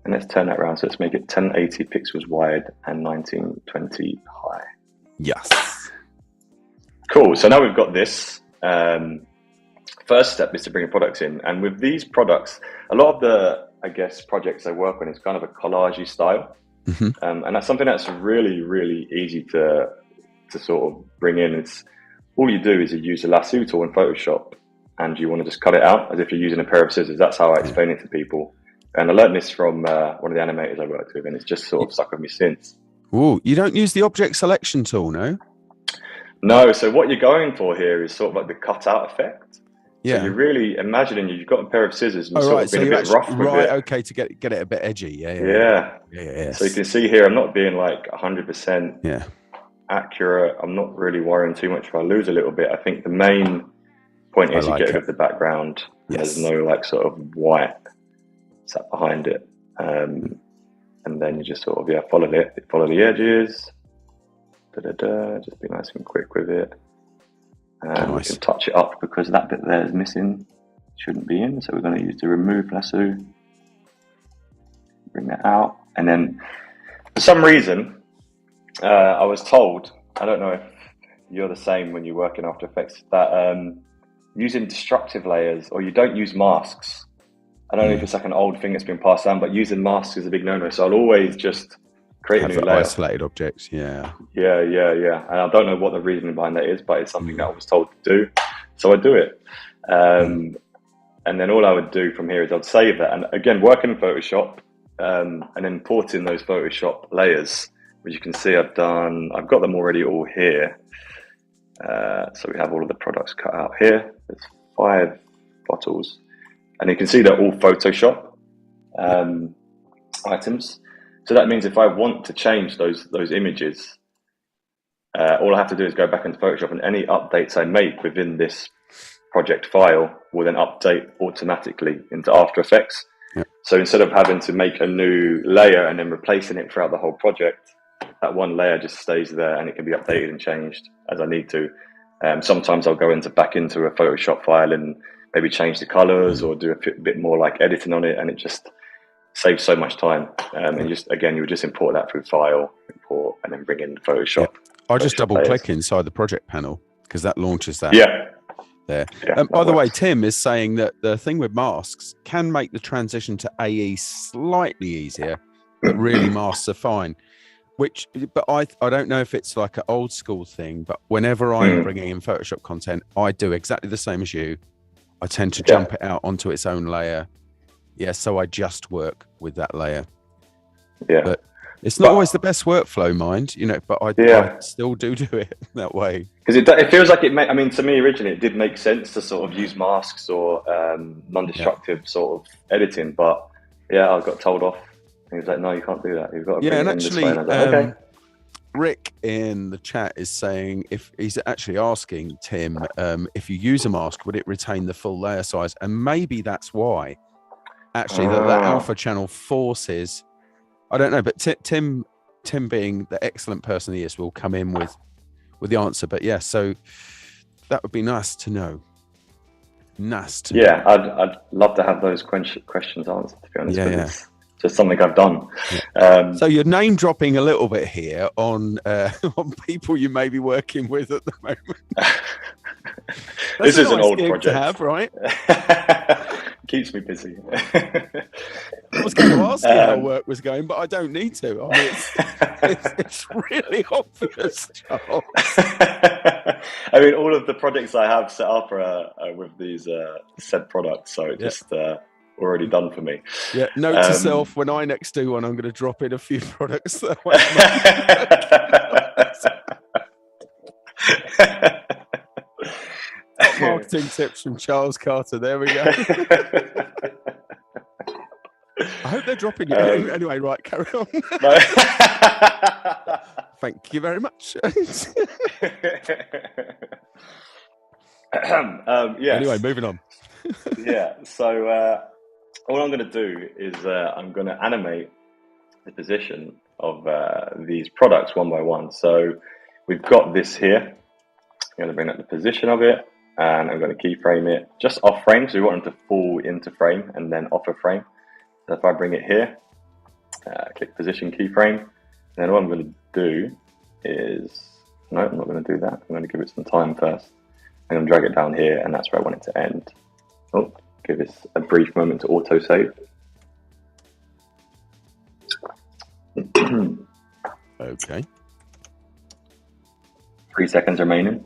And let's turn that around. So let's make it 1080 pixels wide and 1920 high. Yes. Cool. So now we've got this. First step is to bring products in. And with these products, a lot of the, I guess, projects I work on is kind of a collage-y style. Mm-hmm. And that's something that's really, really easy to sort of bring in. It's all you do is you use the lasso tool in Photoshop and you want to just cut it out as if you're using a pair of scissors. That's how I explain it to people. And I learned this from one of the animators I worked with, and it's just sort of stuck with me since. Oh, you don't use the object selection tool, no? No, so what you're going for here is sort of like the cutout effect. Yeah. So you're really imagining you've got a pair of scissors and you're sort of being a bit rough with it. Right, okay, to get it a bit edgy. Yeah. So you can see here, I'm not being like 100% accurate. I'm not really worrying too much if I lose a little bit. I think the main point is you get rid of the background. Yes. There's no like sort of white sat behind it. And then you just sort of, follow the edges. Just be nice and quick with it. And we can touch it up because that bit there is missing, shouldn't be in. So we're going to use the remove lasso, bring that out. And then for some reason, I was told, I don't know if you're the same when you work in After Effects, that using destructive layers, or you don't use masks. I don't know if it's like an old thing that's been passed down, but using masks is a big no-no. So I'll always just create a new layer. Isolated objects, yeah. Yeah. And I don't know what the reasoning behind that is, but it's something that I was told to do. So I do it. And then all I would do from here is I'd save that. And again, work in Photoshop and then import in those Photoshop layers, which you can see I've got them already all here. So we have all of the products cut out here. There's 5 bottles. And you can see they're all Photoshop items. So that means if I want to change those images, all I have to do is go back into Photoshop, and any updates I make within this project file will then update automatically into After Effects. Yeah. So instead of having to make a new layer and then replacing it throughout the whole project, that one layer just stays there and it can be updated and changed as I need to. Sometimes I'll go back into a Photoshop file and maybe change the colors or do a bit more like editing on it, and it just saves so much time. And you would just import that through File, Import, and then bring in Photoshop. I just double click inside the project panel because that launches that. There. By the way, Tim is saying that the thing with masks can make the transition to AE slightly easier, but really masks are fine. But I don't know if it's like an old school thing, but whenever I'm bringing in Photoshop content, I do exactly the same as you. I tend to jump it out onto its own layer. So I just work with that layer. But it's not always the best workflow, mind, but I still do it that way. Because it feels like to me originally, it did make sense to sort of use masks or non-destructive sort of editing. But I got told off. He was like, no, you can't do that. You've got to bring it in this way. And I was like, okay. Rick in the chat is saying, if he's actually asking Tim, if you use a mask, would it retain the full layer size? And maybe that's why. Actually, that alpha channel forces, I don't know, but Tim being the excellent person he is, will come in with the answer. But so that would be nice to know. I'd love to have those questions answered, to be honest. It's just something I've done. So you're name dropping a little bit here on people you may be working with at the moment. This is an old project to have, right? Keeps me busy. I was going to ask you how work was going, but I don't need to. I mean, it's really obvious, Charles. I mean, all of the projects I have set up are with these said products, so just already done for me. Note to self: when I next do one, I'm going to drop in a few products that marketing tips from Charles Carter. There we go. I hope they're dropping you. Anyway, right, carry on. No. Thank you very much. Yes. Anyway, moving on. Yeah. So all I'm going to do is I'm going to animate the position of these products one by one. So we've got this here. I'm going to bring up the position of it, and I'm going to keyframe it just off frame. So we want them to fall into frame and then off a frame. So if I bring it here, click position keyframe, then what I'm going to do is, no, I'm not going to do that. I'm going to give it some time first. I'm going to drag it down here, and that's where I want it to end. Oh, give this a brief moment to auto save. Okay. 3 seconds remaining.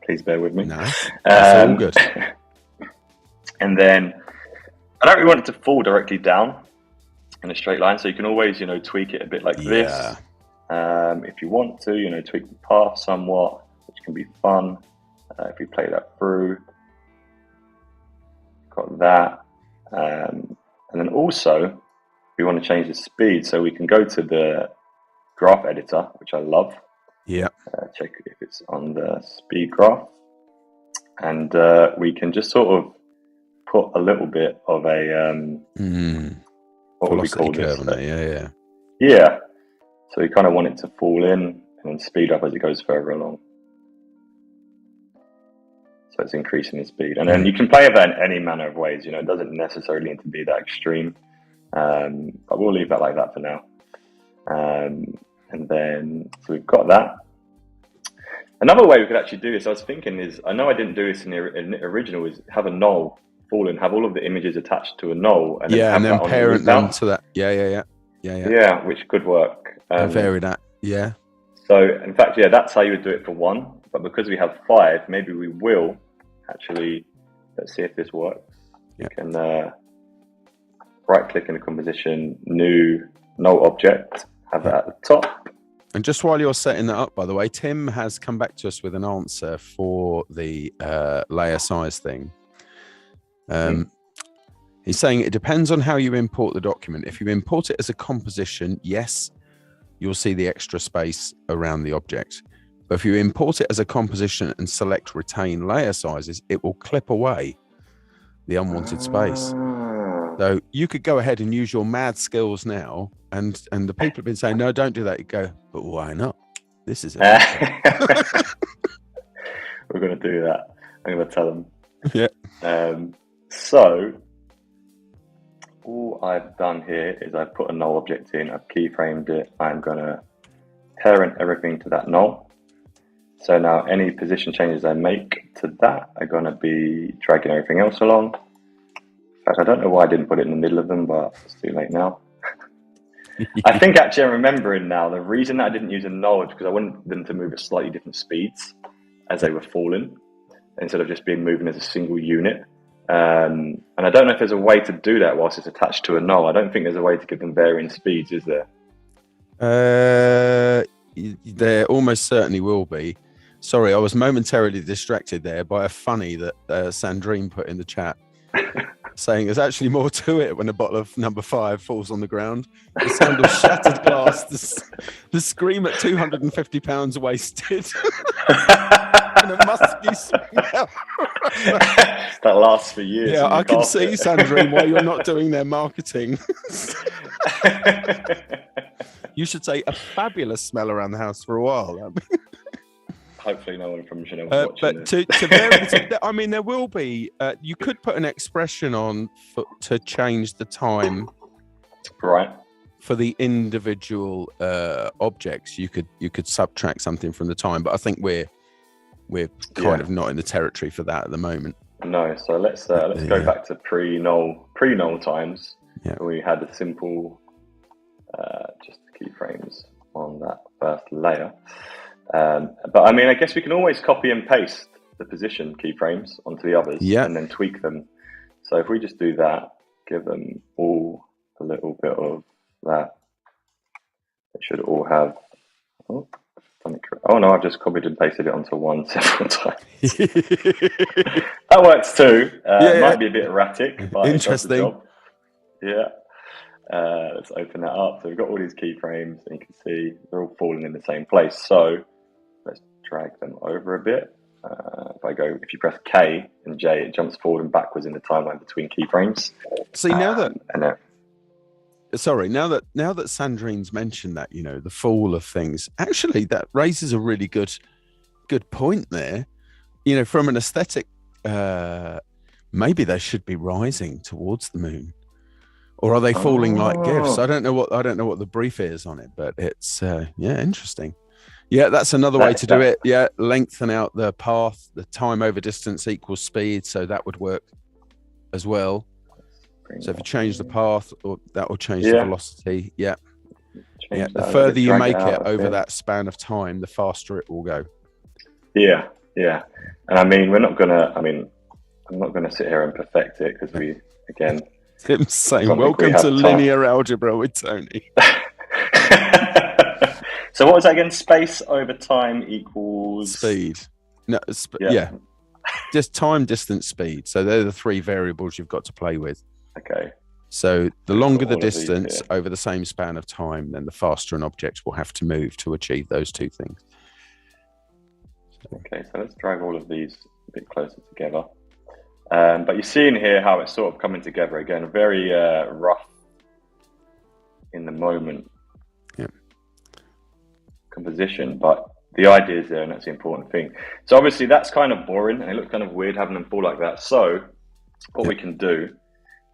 Please bear with me. No, that's all good. And then I don't really want it to fall directly down in a straight line, so you can always, tweak it a bit like this. If you want to, tweak the path somewhat, which can be fun. If we play that through, got that. And then also, we want to change the speed, so we can go to the graph editor, which I love. Yeah. Check if it's on the speed graph, and we can just sort of put a little bit of a what would we call this? Yeah. So we kind of want it to fall in and then speed up as it goes further along. So it's increasing the speed, and then you can play that in any manner of ways. It doesn't necessarily need to be that extreme, but we'll leave that like that for now. And then so we've got that. Another way we could actually do this, I was thinking, is I know I didn't do this in the original, is have a null fall and have all of the images attached to a null, and then parent them to that. Yeah, which could work. Vary that. Yeah. So in fact, that's how you would do it for one. But because we have 5, maybe we will actually. Let's see if this works. Yeah. You can right click in the composition, new null object, have that at the top. And just while you're setting that up, by the way, Tim has come back to us with an answer for the layer size thing. He's saying it depends on how you import the document. If you import it as a composition, yes, you'll see the extra space around the object. But if you import it as a composition and select retain layer sizes, it will clip away the unwanted space. So you could go ahead and use your mad skills now, and the people have been saying, no, don't do that. You go, but why not? This is it. We're going to do that. I'm going to tell them. Yeah. So all I've done here is I've put a null object in, I've keyframed it, I'm going to parent everything to that null. So now any position changes I make to that are going to be dragging everything else along. In fact, I don't know why I didn't put it in the middle of them, but it's too late now. I think actually I'm remembering now, the reason that I didn't use a null is because I wanted them to move at slightly different speeds as they were falling, instead of just being moving as a single unit. And I don't know if there's a way to do that whilst it's attached to a null. I don't think there's a way to give them varying speeds, is there? There almost certainly will be. Sorry, I was momentarily distracted there by a funny that Sandrine put in the chat, saying there's actually more to it when a bottle of number 5 falls on the ground. The sound of shattered glass, the scream at 250 pounds wasted, and a musky smell. That lasts for years. Yeah, I can see, Sandrine, why you're not doing their marketing. You should say a fabulous smell around the house for a while. Hopefully no one from Chanel is watching but to vary, I mean, there will be, you could put an expression on to change the time right for the individual objects. You could subtract something from the time, but I think we're kind of not in the territory for that at the moment. No, so let's go back to pre-null times. Yeah. We had a simple just keyframes on that first layer. But I mean, I guess we can always copy and paste the position keyframes onto the others and then tweak them. So if we just do that, give them all a little bit of that, it should all have, oh no, I've just copied and pasted it onto one several times. That works too. It might be a bit erratic, but interesting. it does the job. Let's open that up. So we've got all these keyframes, and you can see they're all falling in the same place. So let's drag them over a bit. If you press K and J, it jumps forward and backwards in the timeline between keyframes. See, now that Sandrine's mentioned that, the fall of things, actually that raises a really good point there. From an aesthetic, maybe they should be rising towards the moon, or are they falling like gifts? I don't know what the brief is on it, but it's interesting. Yeah, that's another way to do it. Yeah, lengthen out the path. The time over distance equals speed, so that would work as well. So if you change the path, or that will change the velocity. Yeah, the further you make it over that span of time, the faster it will go. Yeah. And I mean, I'm not gonna sit here and perfect it, because Tim's saying, welcome to linear algebra with Tony. So what was that again? Space over time equals speed. No, just time, distance, speed. So they're the three variables you've got to play with. Okay. So the longer the distance over the same span of time, then the faster an object will have to move to achieve those two things. Okay, so let's drag all of these a bit closer together. But you're seeing here how it's sort of coming together again, very rough in the moment composition, but the idea is there, and that's the important thing. So obviously that's kind of boring, and it looks kind of weird having them fall like that. So what we can do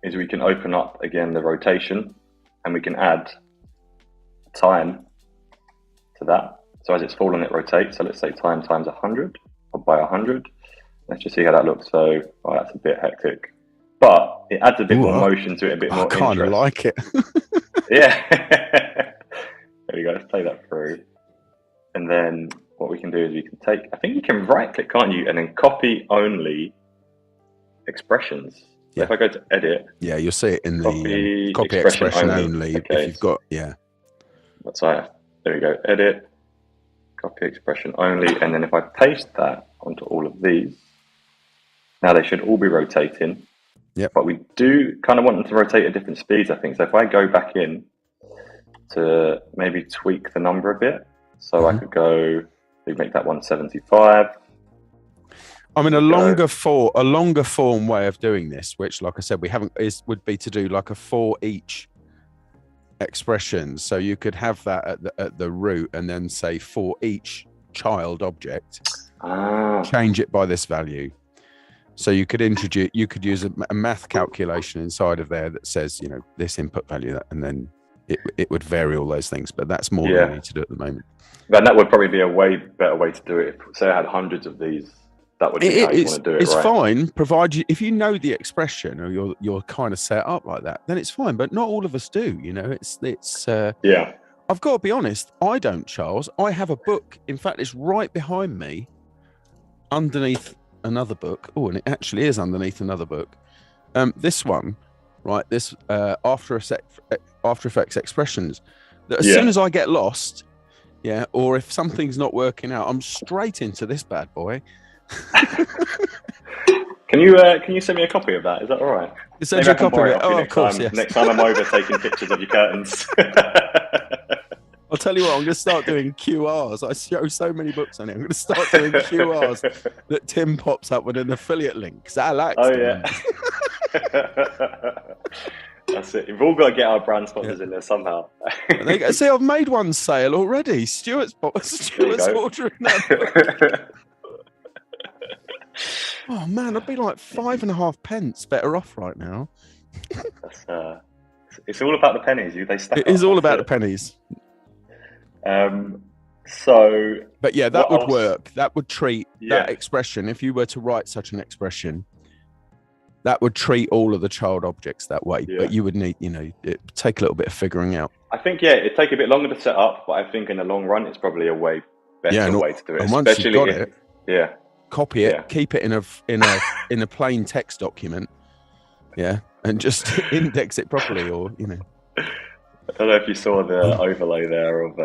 is we can open up again the rotation, and we can add time to that. So as it's falling, it rotates. So let's say time times 100, or by 100. Let's just see how that looks. So that's a bit hectic, but it adds a bit more motion to it, a bit more interest. I kind of like it. Yeah. There we go. Let's play that through. And then what we can do is we can take, I think you can right click, can't you? And then copy only expressions. So if I go to edit. Yeah, you'll see it in the copy expression only. Okay. If you've got, That's right. There we go. Edit, copy expression only. And then if I paste that onto all of these, now they should all be rotating. Yeah. But we do kind of want them to rotate at different speeds, I think. So if I go back in to maybe tweak the number a bit. So I could go, we make that 175. I mean, a longer form way of doing this, which, like I said, we haven't, would be to do like a for each expression. So you could have that at the root, and then say for each child object, change it by this value. So you could use a math calculation inside of there that says, this input value, and then it would vary all those things. But that's more than we need to do at the moment. Then that would probably be a way better way to do it. Say I had hundreds of these, that would be how you want to do it. It's fine, provided if you know the expression, or you're kind of set up like that, then it's fine. But not all of us do. I've got to be honest. I don't, Charles. I have a book. In fact, it's right behind me, underneath another book. Oh, and it actually is underneath another book. This one, right? This After Effects expressions. That as soon as I get lost. Yeah, or if something's not working out, I'm straight into this bad boy. Can you send me a copy of that? Is that all right? Send you a copy of it. Oh, of course, yes. Next time I'm over taking pictures of your curtains. I'll tell you what, I'm going to start doing QRs. I show so many books on it. I'm going to start doing QRs that Tim pops up with an affiliate link, because I like That's it. We've all got to get our brand sponsors in there somehow. See, I've made one sale already. Stuart's ordering that. Oh man, I'd be like 5.5p better off right now. It's all about the pennies. They stack. It is all about the pennies. But yeah, that would work. That would treat that expression. If you were to write such an expression, that would treat all of the child objects that way. But you would need, it take a little bit of figuring out. I think, it'd take a bit longer to set up, but I think in the long run, it's probably a way better way to do it. And once you've got it, copy it, Yeah. keep it in a plain text document, and just index it properly, or I don't know if you saw the overlay there of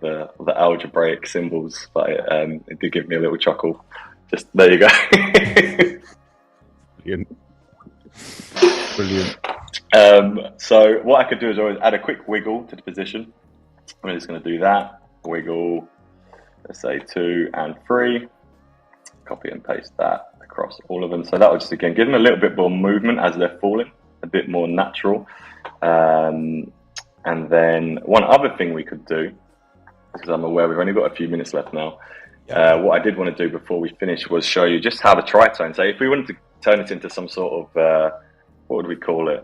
the algebraic symbols, but it did give me a little chuckle. Just there you go. Brilliant. So what I could do is always add a quick wiggle to the position. I'm just going to do that. Wiggle, let's say 2 and 3. Copy and paste that across all of them. So that will just, again, give them a little bit more movement as they're falling, a bit more natural. And then one other thing we could do, because I'm aware we've only got a few minutes left now. What I did want to do before we finish was show you just how the tritone. So if we wanted to turn it into some sort of, what would we call it?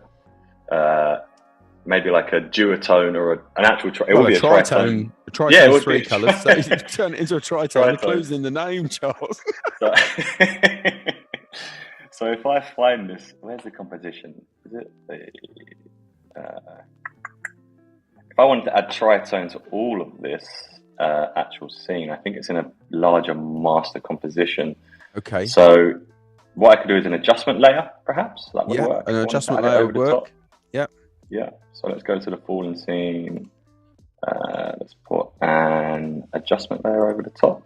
Maybe like a duotone or an actual tritone. It would be a tritone. A tritone is 3 colours. So you turn it into a tritone. The clue's in the name, Charles. So if I find this, where's the composition? Is it if I wanted to add tritone to all of this actual scene, I think it's in a larger master composition. Okay. So what I could do is an adjustment layer, perhaps. That would work. An adjustment layer would work. Yeah. So let's go to the fallen scene. Let's put an adjustment layer over the top.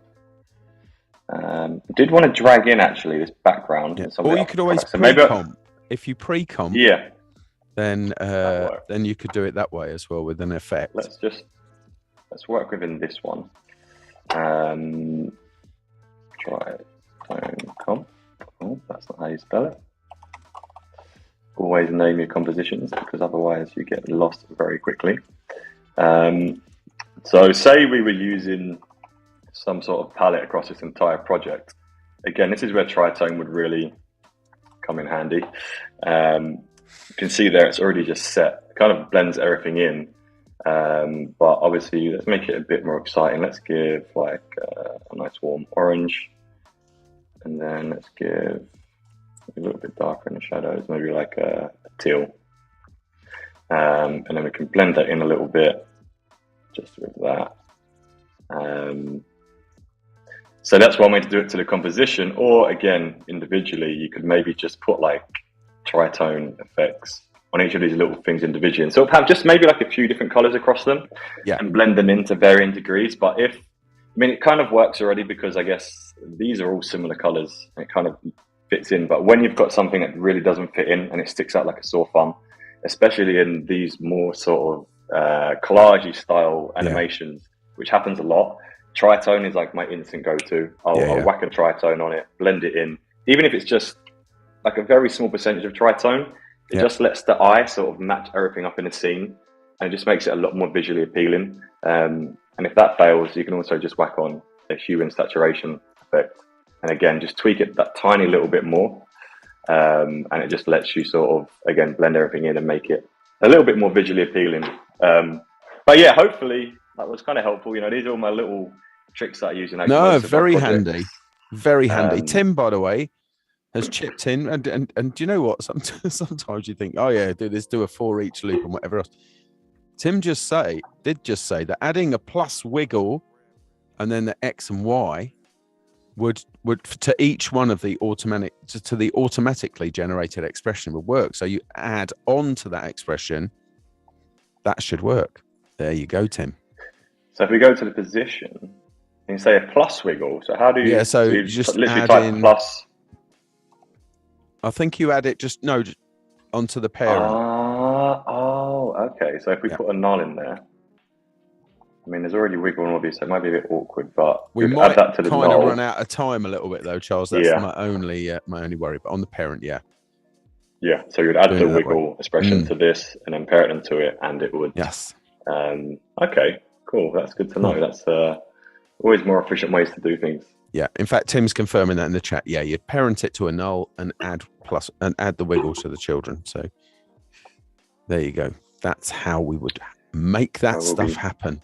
Did want to drag in actually this background. Yeah. Or you could always pre-comp. If you pre-comp, then you could do it that way as well with an effect. Let's work within this one. Tritone comp. Oh, that's not how you spell it. Always name your compositions, because otherwise you get lost very quickly. So say we were using some sort of palette across this entire project. Again, this is where tritone would really come in handy. You can see there it's already just set. It kind of blends everything in. But obviously, let's make it a bit more exciting. Let's give like a nice warm orange. And then let's give a little bit darker in the shadows, maybe like a teal. And then we can blend that in a little bit, just with that. So that's one way to do it to the composition, or again, individually, you could maybe just put like tritone effects on each of these little things individually, and sort of have just maybe like a few different colors across them, and blend them into varying degrees. But it kind of works already, because I guess these are all similar colors, and it kind of fits in. But when you've got something that really doesn't fit in and it sticks out like a sore thumb, especially in these more sort of collagey style animations, which happens a lot, tritone is like my instant go-to. I'll whack a tritone on it, blend it in, even if it's just like a very small percentage of tritone. It just lets the eye sort of match everything up in a scene, and it just makes it a lot more visually appealing. And if that fails, you can also just whack on a hue and saturation effect, and again just tweak it that tiny little bit more, and it just lets you sort of again blend everything in and make it a little bit more visually appealing. But yeah, hopefully that was kind of helpful. These are all my little tricks that I use in very handy, very handy. Tim, by the way, has chipped in, and do you know what? Sometimes you think, oh yeah, do a 4 each loop and whatever else. Tim did just say that adding a plus wiggle and then the X and Y would to each one of the automatically generated expression would work. So you add on to that expression, that should work. There you go, Tim. So if we go to the position, you say a plus wiggle. So how do you? Yeah, so you just literally type in plus. I think you add it just onto the parent. Okay. So if we put a null in there, there's already wiggle and all these, so it might be a bit awkward, but we might add that to the kind null. of run out of time a little bit though, Charles. That's my only worry. But on the parent, yeah. So you'd add the wiggle expression to this, and then parent them to it, and it would. Yes. Okay. Cool. That's good to know. That's always more efficient ways to do things. Yeah. In fact, Tim's confirming that in the chat. Yeah, you'd parent it to a null and add the wiggle to the children. So there you go. That's how we would make that stuff happen.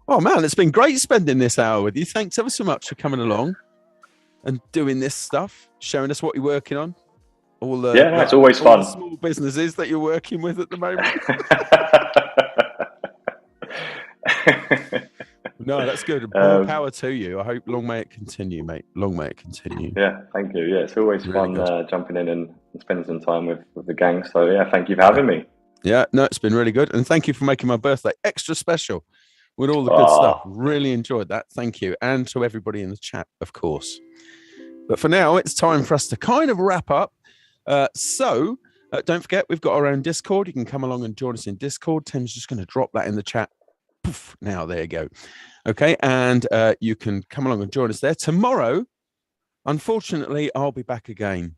Oh man, it's been great spending this hour with you. Thanks ever so much for coming along and doing this stuff, showing us what you're working on. It's always fun. The small businesses that you're working with at the moment. No, that's good. More power to you. I hope long may it continue, mate. Long may it continue. Yeah, thank you. Yeah, it's always really fun jumping in and spending some time with the gang. So yeah, thank you for having me. Yeah, no, it's been really good. And thank you for making my birthday extra special with all the good stuff. Really enjoyed that. Thank you. And to everybody in the chat, of course. But for now, it's time for us to kind of wrap up. So Don't forget, we've got our own Discord. You can come along and join us in Discord. Tim's just going to drop that in the chat. Poof, now, there you go. Okay, and you can come along and join us there. Tomorrow, unfortunately, I'll be back again.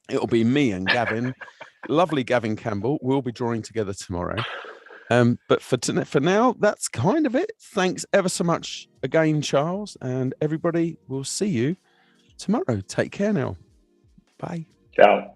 It'll be me and Gavin. Lovely Gavin Campbell. We'll be drawing together tomorrow. But for now, that's kind of it. Thanks ever so much again, Charles. And everybody, we'll see you tomorrow. Take care now. Bye. Ciao.